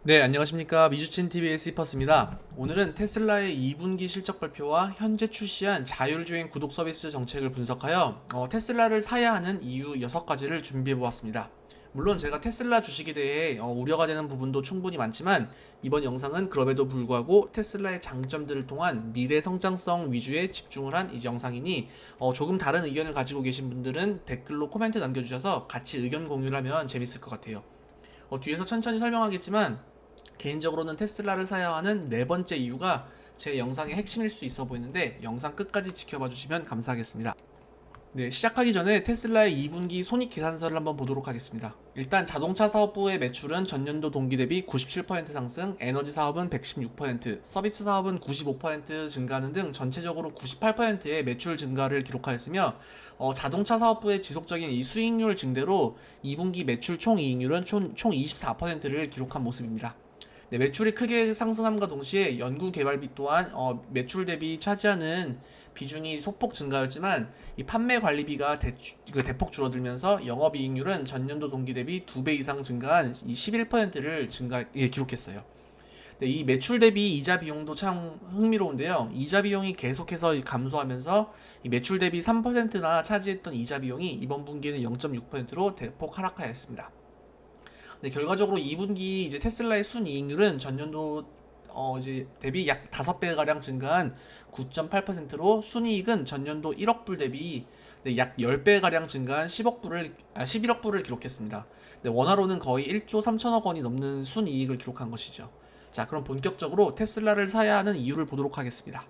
네, 안녕하십니까. 미주친TV의 시퍼스입니다. 오늘은 테슬라의 2분기 실적 발표와 현재 출시한 자율주행 구독 서비스 정책을 분석하여 테슬라를 사야 하는 이유 6가지를 준비해 보았습니다. 물론 제가 테슬라 주식에 대해 우려가 되는 부분도 충분히 많지만 이번 영상은 그럼에도 불구하고 테슬라의 장점들을 통한 미래 성장성 위주에 집중을 한 이 영상이니 조금 다른 의견을 가지고 계신 분들은 댓글로 코멘트 남겨주셔서 같이 의견 공유를 하면 재밌을 것 같아요. 뒤에서 천천히 설명하겠지만 개인적으로는 테슬라를 사야 하는 네 번째 이유가 제 영상의 핵심일 수 있어 보이는데 영상 끝까지 지켜봐 주시면 감사하겠습니다. 네, 시작하기 전에 테슬라의 2분기 손익 계산서를 한번 보도록 하겠습니다. 일단 자동차 사업부의 매출은 전년도 동기 대비 97% 상승, 에너지 사업은 116%, 서비스 사업은 95% 증가하는 등 전체적으로 98%의 매출 증가를 기록하였으며 자동차 사업부의 지속적인 이 수익률 증대로 2분기 매출 총이익률은 총 24%를 기록한 모습입니다. 네, 매출이 크게 상승함과 동시에 연구 개발비 또한 매출 대비 차지하는 비중이 소폭 증가였지만 이 판매 관리비가 대폭 줄어들면서 영업이익률은 전년도 동기 대비 2배 이상 증가한 이 11%를 기록했어요. 네, 이 매출 대비 이자 비용도 참 흥미로운데요. 이자 비용이 계속해서 감소하면서 이 매출 대비 3%나 차지했던 이자 비용이 이번 분기에는 0.6%로 대폭 하락하였습니다. 네, 결과적으로 2분기 이제 테슬라의 순이익률은 전년도 이제 대비 약 5배 가량 증가한 9.8%로 순이익은 전년도 1억 불 대비 약 10배 가량 증가한 11억 불을 기록했습니다. 네, 원화로는 거의 1조 3천억 원이 넘는 순이익을 기록한 것이죠. 자, 그럼 본격적으로 테슬라를 사야 하는 이유를 보도록 하겠습니다.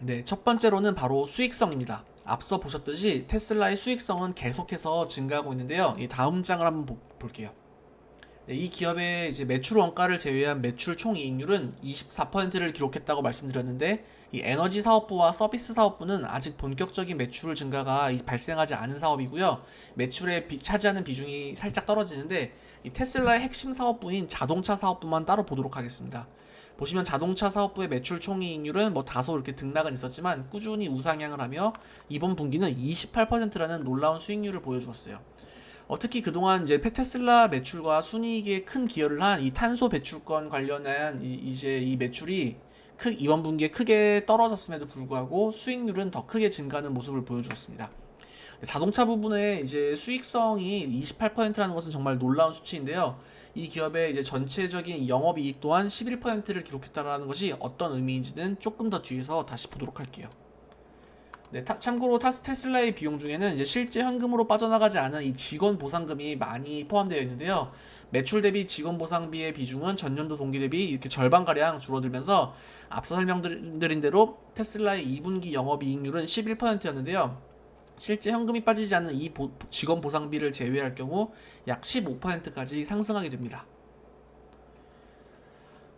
네, 첫 번째로는 바로 수익성입니다. 앞서 보셨듯이 테슬라의 수익성은 계속해서 증가하고 있는데요. 이 다음 장을 한번 볼게요. 네, 이 기업의 이제 매출 원가를 제외한 매출 총이익률은 24%를 기록했다고 말씀드렸는데 이 에너지 사업부와 서비스 사업부는 아직 본격적인 매출 증가가 발생하지 않은 사업이고요. 매출에 차지하는 비중이 살짝 떨어지는데 이 테슬라의 핵심 사업부인 자동차 사업부만 따로 보도록 하겠습니다. 보시면 자동차 사업부의 매출 총이익률은 뭐 다소 이렇게 등락은 있었지만 꾸준히 우상향을 하며 이번 분기는 28%라는 놀라운 수익률을 보여주었어요. 특히 그동안 이제 테슬라 매출과 순이익에 큰 기여를 한 이 탄소 배출권 관련한 이제 이 매출이 이번 분기에 크게 떨어졌음에도 불구하고 수익률은 더 크게 증가하는 모습을 보여주었습니다. 자동차 부분의 이제 수익성이 28%라는 것은 정말 놀라운 수치인데요. 이 기업의 이제 전체적인 영업이익 또한 11%를 기록했다라는 것이 어떤 의미인지는 조금 더 뒤에서 다시 보도록 할게요. 네, 참고로 테슬라의 비용 중에는 이제 실제 현금으로 빠져나가지 않은 이 직원 보상금이 많이 포함되어 있는데요. 매출 대비 직원 보상비의 비중은 전년도 동기 대비 이렇게 절반가량 줄어들면서 앞서 설명드린 대로 테슬라의 2분기 영업이익률은 11%였는데요. 실제 현금이 빠지지 않는 이 직원 보상비를 제외할 경우 약 15%까지 상승하게 됩니다.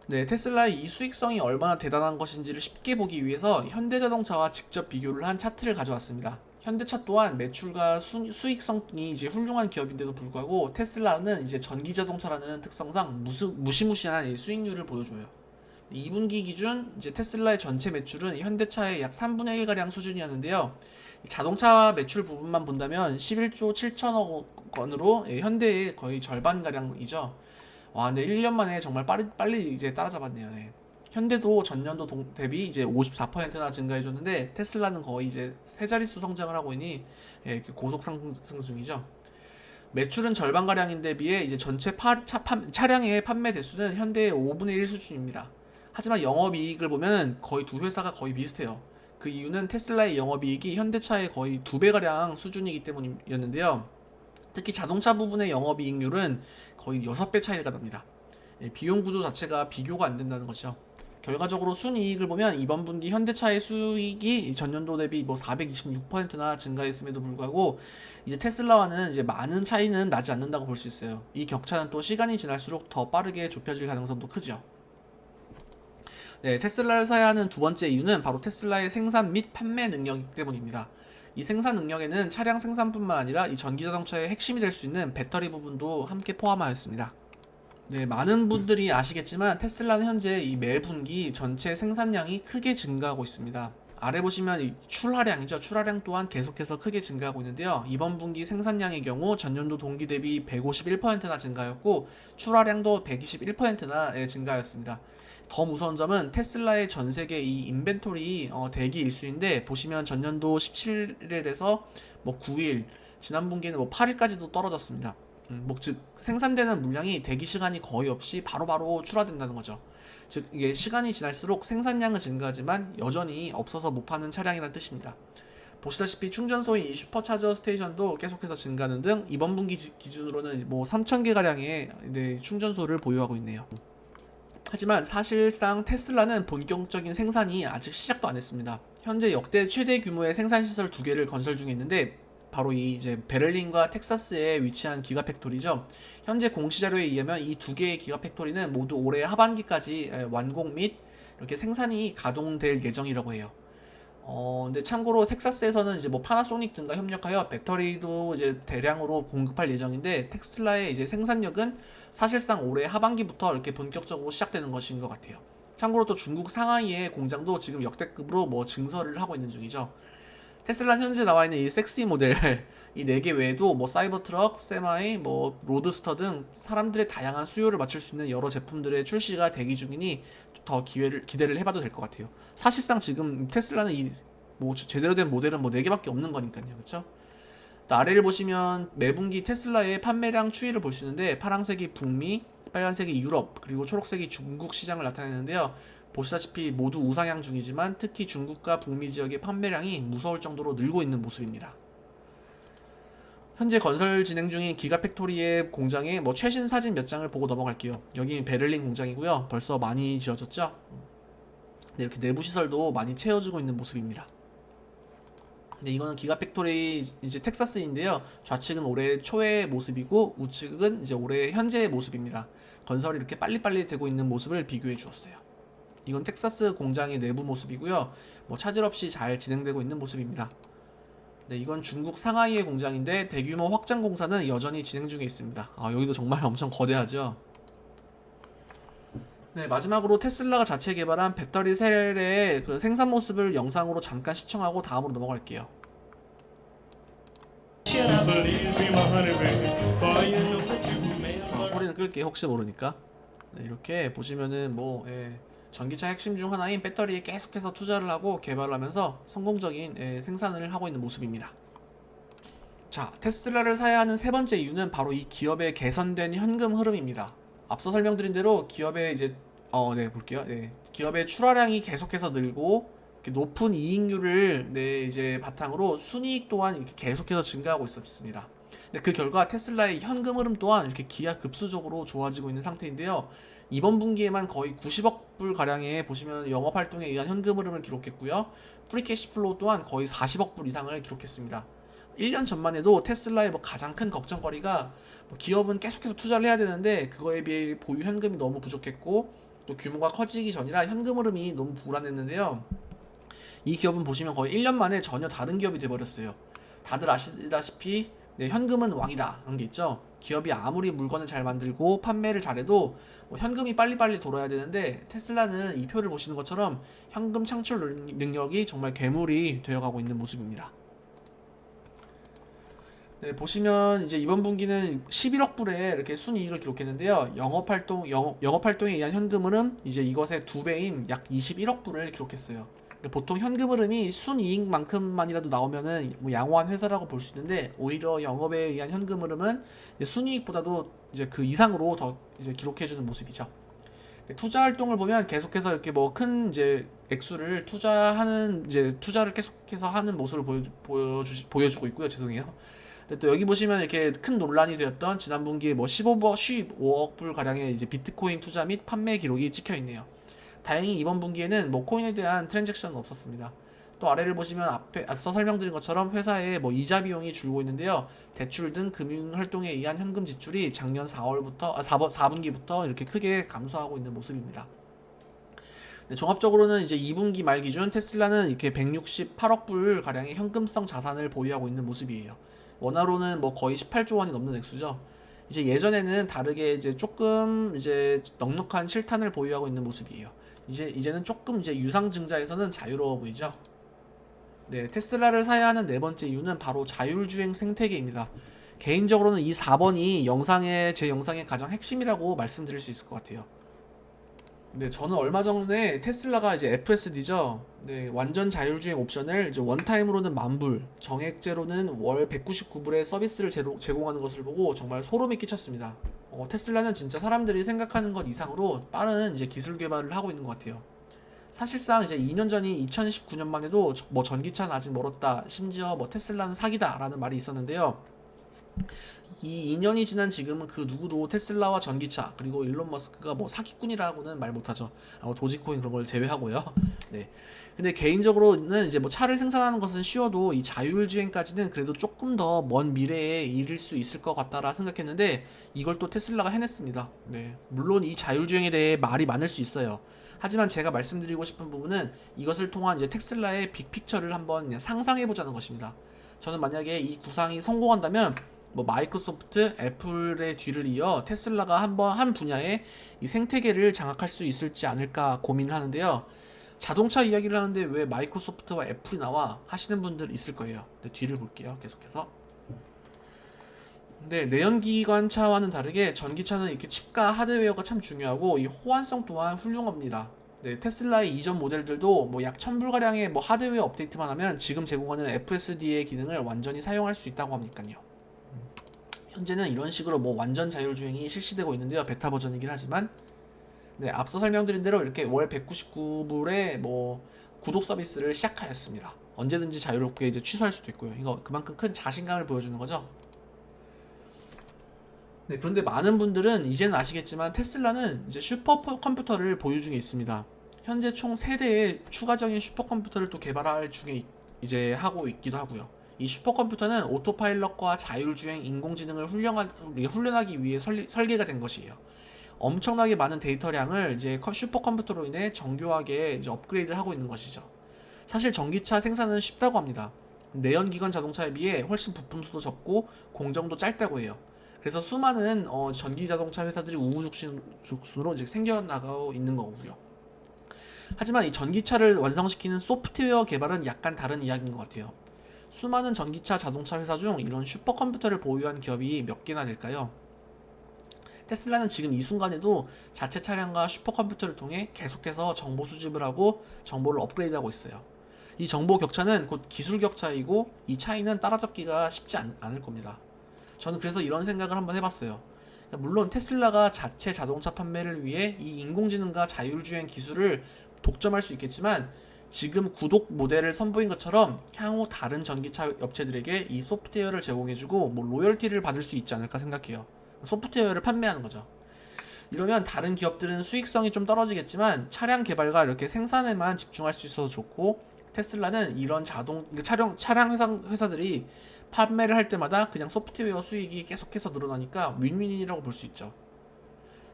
네, 테슬라의 이 수익성이 얼마나 대단한 것인지를 쉽게 보기 위해서 현대자동차와 직접 비교를 한 차트를 가져왔습니다. 현대차 또한 매출과 수익성이 이제 훌륭한 기업인데도 불구하고 테슬라는 이제 전기자동차라는 특성상 무시무시한 수익률을 보여줘요. 2분기 기준 이제 테슬라의 전체 매출은 현대차의 약 3분의 1 가량 수준이었는데요. 자동차 매출 부분만 본다면 11조 7천억 원으로 현대의 거의 절반 가량이죠. 와, 근데 1년 만에 정말 빨리 이제 따라잡았네요. 네. 현대도 전년도 대비 이제 54%나 증가해줬는데 테슬라는 거의 이제 세 자릿수 성장을 하고 있니 고속 상승 중이죠. 매출은 절반 가량인데 비해 이제 전체 차량의 판매 대수는 현대의 5분의 1 수준입니다. 하지만 영업이익을 보면 거의 두 회사가 거의 비슷해요. 그 이유는 테슬라의 영업이익이 현대차의 거의 2배 가량 수준이기 때문이었는데요. 특히 자동차 부분의 영업이익률은 거의 6배 차이가 납니다. 비용 구조 자체가 비교가 안 된다는 거죠. 결과적으로 순이익을 보면 이번 분기 현대차의 수익이 전년도 대비 뭐 426%나 증가했음에도 불구하고 이제 테슬라와는 이제 많은 차이는 나지 않는다고 볼 수 있어요. 이 격차는 또 시간이 지날수록 더 빠르게 좁혀질 가능성도 크죠. 네, 테슬라를 사야 하는 두 번째 이유는 바로 테슬라의 생산 및 판매 능력 때문입니다. 이 생산 능력에는 차량 생산뿐만 아니라 이 전기자동차의 핵심이 될 수 있는 배터리 부분도 함께 포함하였습니다. 네, 많은 분들이 아시겠지만 테슬라는 현재 이 매분기 전체 생산량이 크게 증가하고 있습니다. 아래 보시면 이 출하량이죠. 출하량 또한 계속해서 크게 증가하고 있는데요. 이번 분기 생산량의 경우 전년도 동기 대비 151%나 증가했고 출하량도 121%나 증가하였습니다. 더 무서운 점은 테슬라의 전 세계 이 인벤토리 대기 일수인데 보시면 전년도 17일에서 뭐 9일, 지난 분기는 뭐 8일까지도 떨어졌습니다. 즉 생산되는 물량이 대기 시간이 거의 없이 바로바로 출하된다는 거죠. 즉 이게 시간이 지날수록 생산량은 증가하지만 여전히 없어서 못 파는 차량이라는 뜻입니다. 보시다시피 충전소인 이 슈퍼차저 스테이션도 계속해서 증가하는 등 이번 분기 기준으로는 뭐 3,000개 가량의 충전소를 보유하고 있네요. 하지만 사실상 테슬라는 본격적인 생산이 아직 시작도 안 했습니다. 현재 역대 최대 규모의 생산 시설 두 개를 건설 중에 있는데 바로 이 이제 베를린과 텍사스에 위치한 기가팩토리죠. 현재 공시 자료에 의하면 이 두 개의 기가팩토리는 모두 올해 하반기까지 완공 및 이렇게 생산이 가동될 예정이라고 해요. 근데 참고로 텍사스에서는 이제 뭐 파나소닉 등과 협력하여 배터리도 이제 대량으로 공급할 예정인데 테슬라의 이제 생산력은 사실상 올해 하반기부터 이렇게 본격적으로 시작되는 것인 것 같아요. 참고로 또 중국 상하이의 공장도 지금 역대급으로 뭐 증설을 하고 있는 중이죠. 테슬라 현재 나와 있는 이 섹시 모델 이 4개 외에도 뭐 사이버트럭, 세마이, 뭐 로드스터 등 사람들의 다양한 수요를 맞출 수 있는 여러 제품들의 출시가 대기 중이니 더 기대를 해봐도 될 것 같아요. 사실상 지금 테슬라는 이 뭐 제대로 된 모델은 뭐 4개밖에 없는 거니까요. 그렇죠? 또 아래를 보시면 매분기 테슬라의 판매량 추이를 볼 수 있는데 파란색이 북미, 빨간색이 유럽, 그리고 초록색이 중국 시장을 나타내는데요. 보시다시피 모두 우상향 중이지만 특히 중국과 북미 지역의 판매량이 무서울 정도로 늘고 있는 모습입니다. 현재 건설 진행 중인 기가팩토리의 공장의 뭐 최신 사진 몇 장을 보고 넘어갈게요. 여기 베를린 공장이고요. 벌써 많이 지어졌죠? 네, 이렇게 내부 시설도 많이 채워지고 있는 모습입니다. 네, 이거는 기가팩토리 이제 텍사스인데요. 좌측은 올해 초의 모습이고 우측은 이제 올해 현재의 모습입니다. 건설이 이렇게 빨리빨리 되고 있는 모습을 비교해 주었어요. 이건 텍사스 공장의 내부 모습이고요. 뭐 차질 없이 잘 진행되고 있는 모습입니다. 네, 이건 중국 상하이의 공장인데 대규모 확장 공사는 여전히 진행 중에 있습니다. 여기도 정말 엄청 거대하죠. 네, 마지막으로 테슬라가 자체 개발한 배터리 셀의 그 생산 모습을 영상으로 잠깐 시청하고 다음으로 넘어갈게요. 소리는 끌게요. 혹시 모르니까. 네, 이렇게 보시면은 뭐 전기차 핵심 중 하나인 배터리에 계속해서 투자를 하고 개발을 하면서 성공적인 생산을 하고 있는 모습입니다. 자, 테슬라를 사야 하는 세 번째 이유는 바로 이 기업의 개선된 현금 흐름입니다. 앞서 설명드린 대로 기업의 이제 볼게요. 기업의 출하량이 계속해서 늘고 이렇게 높은 이익률을 이제 바탕으로 순이익 또한 이렇게 계속해서 증가하고 있었습니다. 그 결과 테슬라의 현금 흐름 또한 이렇게 기하급수적으로 좋아지고 있는 상태인데요. 이번 분기에만 거의 90억 불 가량의 보시면 영업 활동에 의한 현금 흐름을 기록했고요. 프리캐시플로우 또한 거의 40억 불 이상을 기록했습니다. 1년 전만 해도 테슬라의 뭐 가장 큰 걱정거리가 기업은 계속해서 투자를 해야 되는데 그거에 비해 보유 현금이 너무 부족했고 또 규모가 커지기 전이라 현금 흐름이 너무 불안했는데요. 이 기업은 보시면 거의 1년 만에 전혀 다른 기업이 돼버렸어요. 다들 아시다시피 현금은 왕이다 그런 게 있죠. 기업이 아무리 물건을 잘 만들고 판매를 잘해도 현금이 빨리빨리 돌아야 되는데 테슬라는 이 표를 보시는 것처럼 현금 창출 능력이 정말 괴물이 되어가고 있는 모습입니다. 네, 보시면 이제 이번 분기는 11억 불의 이렇게 순이익을 기록했는데요. 영업활동에 의한 현금흐름 이제 이것의 2배인 약 21억 불을 기록했어요. 보통 현금 흐름이 순이익만큼만이라도 나오면은 뭐 양호한 회사라고 볼 수 있는데 오히려 영업에 의한 현금 흐름은 순이익보다도 이제 그 이상으로 더 이제 기록해주는 모습이죠. 투자 활동을 보면 계속해서 이렇게 뭐 큰 이제 액수를 투자를 계속해서 하는 모습을 보여주고 있고요. 죄송해요. 또 여기 보시면 이렇게 큰 논란이 되었던 지난 분기에 뭐 15억 불 가량의 이제 비트코인 투자 및 판매 기록이 찍혀 있네요. 다행히 이번 분기에는 뭐 코인에 대한 트랜잭션은 없었습니다. 또 아래를 보시면 앞서 설명드린 것처럼 회사의 뭐 이자 비용이 줄고 있는데요. 대출 등 금융 활동에 의한 현금 지출이 작년 4분기부터 이렇게 크게 감소하고 있는 모습입니다. 네, 종합적으로는 이제 2분기 말 기준 테슬라는 이렇게 168억 불 가량의 현금성 자산을 보유하고 있는 모습이에요. 원화로는 뭐 거의 18조 원이 넘는 액수죠. 이제 예전에는 다르게 이제 조금 이제 넉넉한 실탄을 보유하고 있는 모습이에요. 이제는 조금 이제 유상증자에서는 자유로워 보이죠. 네, 테슬라를 사야 하는 네 번째 이유는 바로 자율주행 생태계입니다. 개인적으로는 이 4번이 제 영상의 가장 핵심이라고 말씀드릴 수 있을 것 같아요. 네, 저는 얼마 전에 테슬라가 이제 FSD죠. 네, 완전 자율주행 옵션을 이제 원타임으로는 10,000불, 정액제로는 월 199불의 서비스를 제공하는 것을 보고 정말 소름이 끼쳤습니다. 테슬라는 진짜 사람들이 생각하는 것 이상으로 빠른 이제 기술 개발을 하고 있는 것 같아요. 사실상 이제 2년 전인 2019년만 해도 뭐 전기차는 아직 멀었다, 심지어 뭐 테슬라는 사기다라는 말이 있었는데요. 이 2년이 지난 지금은 그 누구도 테슬라와 전기차 그리고 일론 머스크가 뭐 사기꾼이라고는 말 못하죠. 도지코인 그런 걸 제외하고요. 네. 근데 개인적으로는 이제 뭐 차를 생산하는 것은 쉬워도 이 자율주행까지는 그래도 조금 더 먼 미래에 이를 수 있을 것 같다라 생각했는데 이걸 또 테슬라가 해냈습니다. 네. 물론 이 자율주행에 대해 말이 많을 수 있어요. 하지만 제가 말씀드리고 싶은 부분은 이것을 통한 이제 테슬라의 빅픽처를 한번 그냥 상상해 보자는 것입니다. 저는 만약에 이 구상이 성공한다면 뭐 마이크로소프트, 애플의 뒤를 이어 테슬라가 한번 한 분야에 이 생태계를 장악할 수 있을지 않을까 고민을 하는데요. 자동차 이야기를 하는데 왜 마이크로소프트와 애플이 나와 하시는 분들 있을 거예요. 근데 뒤를 볼게요. 계속해서. 근데 내연기관차와는 다르게 전기차는 이렇게 칩과 하드웨어가 참 중요하고 이 호환성 또한 훌륭합니다. 네, 테슬라의 이전 모델들도 뭐 약 1000불가량의 뭐 하드웨어 업데이트만 하면 지금 제공하는 FSD의 기능을 완전히 사용할 수 있다고 하니까요. 현재는 이런 식으로 뭐 완전 자율주행이 실시되고 있는데요. 베타 버전이긴 하지만 네, 앞서 설명드린 대로 이렇게 월 199불에 뭐 구독 서비스를 시작하였습니다. 언제든지 자유롭게 이제 취소할 수도 있고요. 이거 그만큼 큰 자신감을 보여주는 거죠. 네, 그런데 많은 분들은 이제는 아시겠지만 테슬라는 이제 슈퍼컴퓨터를 보유 중에 있습니다. 현재 총 3대의 추가적인 슈퍼컴퓨터를 또 개발할 중에 이제 하고 있기도 하고요. 이 슈퍼컴퓨터는 오토파일럿과 자율주행 인공지능을 훈련하기 위해 설계가 된 것이에요. 엄청나게 많은 데이터량을 이제 슈퍼컴퓨터로 인해 정교하게 이제 업그레이드 하고 있는 것이죠. 사실 전기차 생산은 쉽다고 합니다. 내연기관 자동차에 비해 훨씬 부품 수도 적고 공정도 짧다고 해요. 그래서 수많은 전기 자동차 회사들이 우후죽순으로 이제 생겨나가고 있는 거고요. 하지만 이 전기차를 완성시키는 소프트웨어 개발은 약간 다른 이야기인 것 같아요. 수많은 전기차 자동차 회사 중 이런 슈퍼컴퓨터를 보유한 기업이 몇 개나 될까요? 테슬라는 지금 이 순간에도 자체 차량과 슈퍼컴퓨터를 통해 계속해서 정보 수집을 하고 정보를 업그레이드하고 있어요. 이 정보 격차는 곧 기술 격차이고 이 차이는 따라잡기가 쉽지 않을 겁니다. 저는 그래서 이런 생각을 한번 해봤어요. 물론 테슬라가 자체 자동차 판매를 위해 이 인공지능과 자율주행 기술을 독점할 수 있겠지만 지금 구독 모델을 선보인 것처럼 향후 다른 전기차 업체들에게 이 소프트웨어를 제공해주고 뭐 로열티를 받을 수 있지 않을까 생각해요. 소프트웨어를 판매하는 거죠. 이러면 다른 기업들은 수익성이 좀 떨어지겠지만 차량 개발과 이렇게 생산에만 집중할 수 있어서 좋고 테슬라는 이런 차량 회사들이 판매를 할 때마다 그냥 소프트웨어 수익이 계속해서 늘어나니까 윈윈이라고 볼 수 있죠.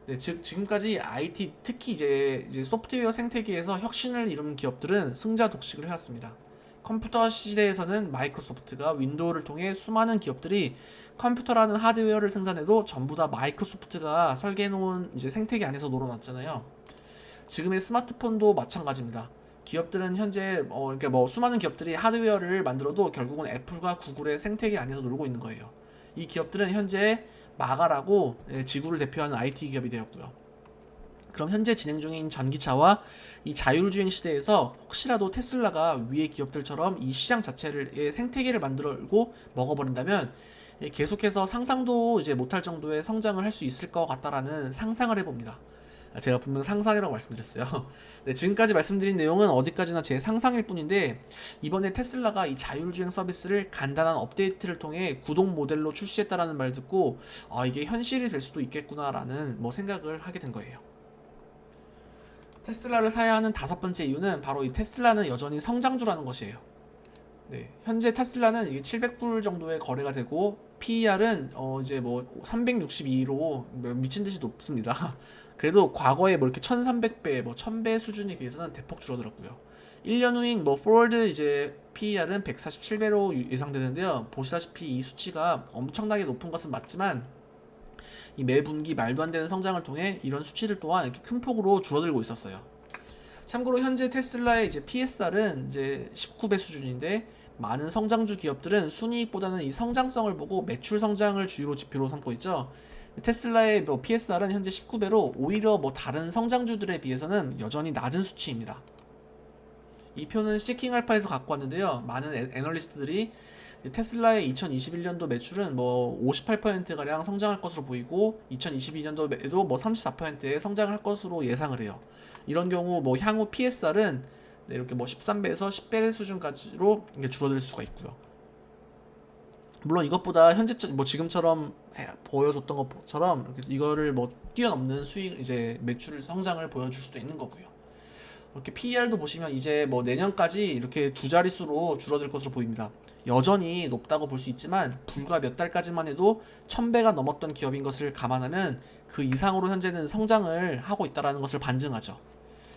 네, 즉 지금까지 IT 특히 이제 소프트웨어 생태계에서 혁신을 이룬 기업들은 승자 독식을 해왔습니다. 컴퓨터 시대에서는 마이크로소프트가 윈도우를 통해 수많은 기업들이 컴퓨터라는 하드웨어를 생산해도 전부 다 마이크로소프트가 설계해놓은 이제 생태계 안에서 놀아놨잖아요. 지금의 스마트폰도 마찬가지입니다. 기업들은 현재 그러니까 뭐 수많은 기업들이 하드웨어를 만들어도 결국은 애플과 구글의 생태계 안에서 놀고 있는 거예요. 이 기업들은 현재 마가라고 지구를 대표하는 IT 기업이 되었고요. 그럼 현재 진행 중인 전기차와 이 자율주행 시대에서 혹시라도 테슬라가 위의 기업들처럼 이 시장 자체를 생태계를 만들고 먹어버린다면 계속해서 상상도 이제 못할 정도의 성장을 할 수 있을 것 같다라는 상상을 해봅니다. 제가 분명 상상이라고 말씀드렸어요. 네, 지금까지 말씀드린 내용은 어디까지나 제 상상일 뿐인데 이번에 테슬라가 이 자율주행 서비스를 간단한 업데이트를 통해 구독 모델로 출시했다라는 말 듣고 이게 현실이 될 수도 있겠구나라는 뭐 생각을 하게 된 거예요. 테슬라를 사야 하는 5번째 이유는 바로 이 테슬라는 여전히 성장주라는 것이에요. 네, 현재 테슬라는 이게 700불 정도의 거래가 되고 PER은 이제 뭐 362로 미친 듯이 높습니다. 그래도 과거에 뭐 이렇게 1300배, 뭐 1000배 수준에 비해서는 대폭 줄어들었고요. 1년 후인 뭐 포워드 이제 PER은 147배로 예상되는데요. 보시다시피 이 수치가 엄청나게 높은 것은 맞지만 이 매분기 말도 안 되는 성장을 통해 이런 수치들 또한 이렇게 큰 폭으로 줄어들고 있었어요. 참고로 현재 테슬라의 이제 PSR은 이제 19배 수준인데, 많은 성장주 기업들은 순이익보다는 이 성장성을 보고 매출 성장을 주요 지표로 삼고 있죠. 테슬라의 뭐 PSR은 현재 19배로 오히려 뭐 다른 성장주들에 비해서는 여전히 낮은 수치입니다. 이 표는 시킹알파에서 갖고 왔는데요. 많은 애널리스트들이 테슬라의 2021년도 매출은 뭐 58%가량 성장할 것으로 보이고 2022년도에도 뭐 34%의 성장을 할 것으로 예상을 해요. 이런 경우 뭐 향후 PSR은 이렇게 뭐 13배에서 10배 수준까지로 줄어들 수가 있고요. 물론 이것보다 현재 뭐 지금처럼 보여줬던 것처럼 이거를 뭐 뛰어넘는 수익 이제 매출 성장을 보여줄 수도 있는 거고요. 이렇게 PER도 보시면 이제 뭐 내년까지 이렇게 두 자릿수로 줄어들 것으로 보입니다. 여전히 높다고 볼 수 있지만 불과 몇 달까지만 해도 1000배가 넘었던 기업인 것을 감안하면 그 이상으로 현재는 성장을 하고 있다는 것을 반증하죠.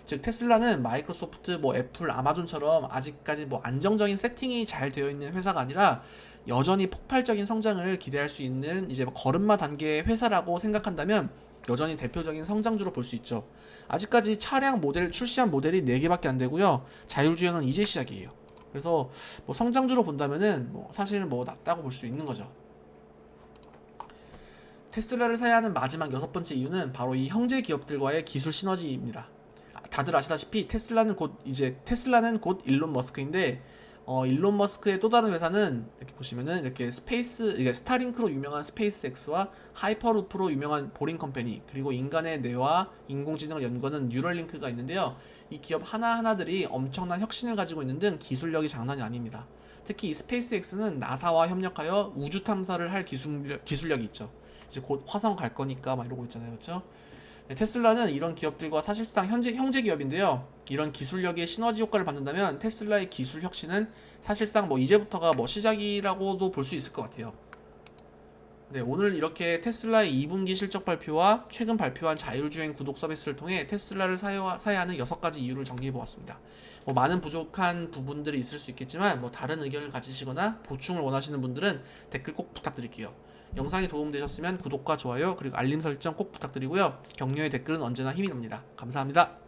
즉 테슬라는 마이크로소프트, 뭐 애플, 아마존처럼 아직까지 뭐 안정적인 세팅이 잘 되어 있는 회사가 아니라 여전히 폭발적인 성장을 기대할 수 있는 이제 뭐 걸음마 단계의 회사라고 생각한다면 여전히 대표적인 성장주로 볼 수 있죠. 아직까지 차량 모델 출시한 모델이 4개밖에 안 되고요. 자율주행은 이제 시작이에요. 그래서 뭐 성장주로 본다면은 뭐 사실 뭐 낮다고 볼 수 있는 거죠. 테슬라를 사야 하는 마지막 6번째 이유는 바로 이 형제 기업들과의 기술 시너지입니다. 다들 아시다시피 테슬라는 곧 일론 머스크인데, 일론 머스크의 또 다른 회사는 이렇게 보시면은 이렇게 이게 스타링크로 유명한 스페이스X와 하이퍼루프로 유명한 보링 컴퍼니, 그리고 인간의 뇌와 인공지능을 연구하는 뉴럴링크가 있는데요. 이 기업 하나하나들이 엄청난 혁신을 가지고 있는 등 기술력이 장난이 아닙니다. 특히 이 스페이스X는 나사와 협력하여 우주 탐사를 할 기술력이 있죠. 이제 곧 화성 갈 거니까 막 이러고 있잖아요, 그렇죠? 네, 테슬라는 이런 기업들과 사실상 형제 기업인데요. 이런 기술력의 시너지 효과를 받는다면 테슬라의 기술 혁신은 사실상 뭐 이제부터가 뭐 시작이라고도 볼 수 있을 것 같아요. 네, 오늘 이렇게 테슬라의 2분기 실적 발표와 최근 발표한 자율주행 구독 서비스를 통해 테슬라를 사야 하는 6가지 이유를 정리해 보았습니다. 뭐 많은 부족한 부분들이 있을 수 있겠지만 뭐 다른 의견을 가지시거나 보충을 원하시는 분들은 댓글 꼭 부탁드릴게요. 영상이 도움되셨으면 구독과 좋아요 그리고 알림 설정 꼭 부탁드리고요. 격려의 댓글은 언제나 힘이 납니다. 감사합니다.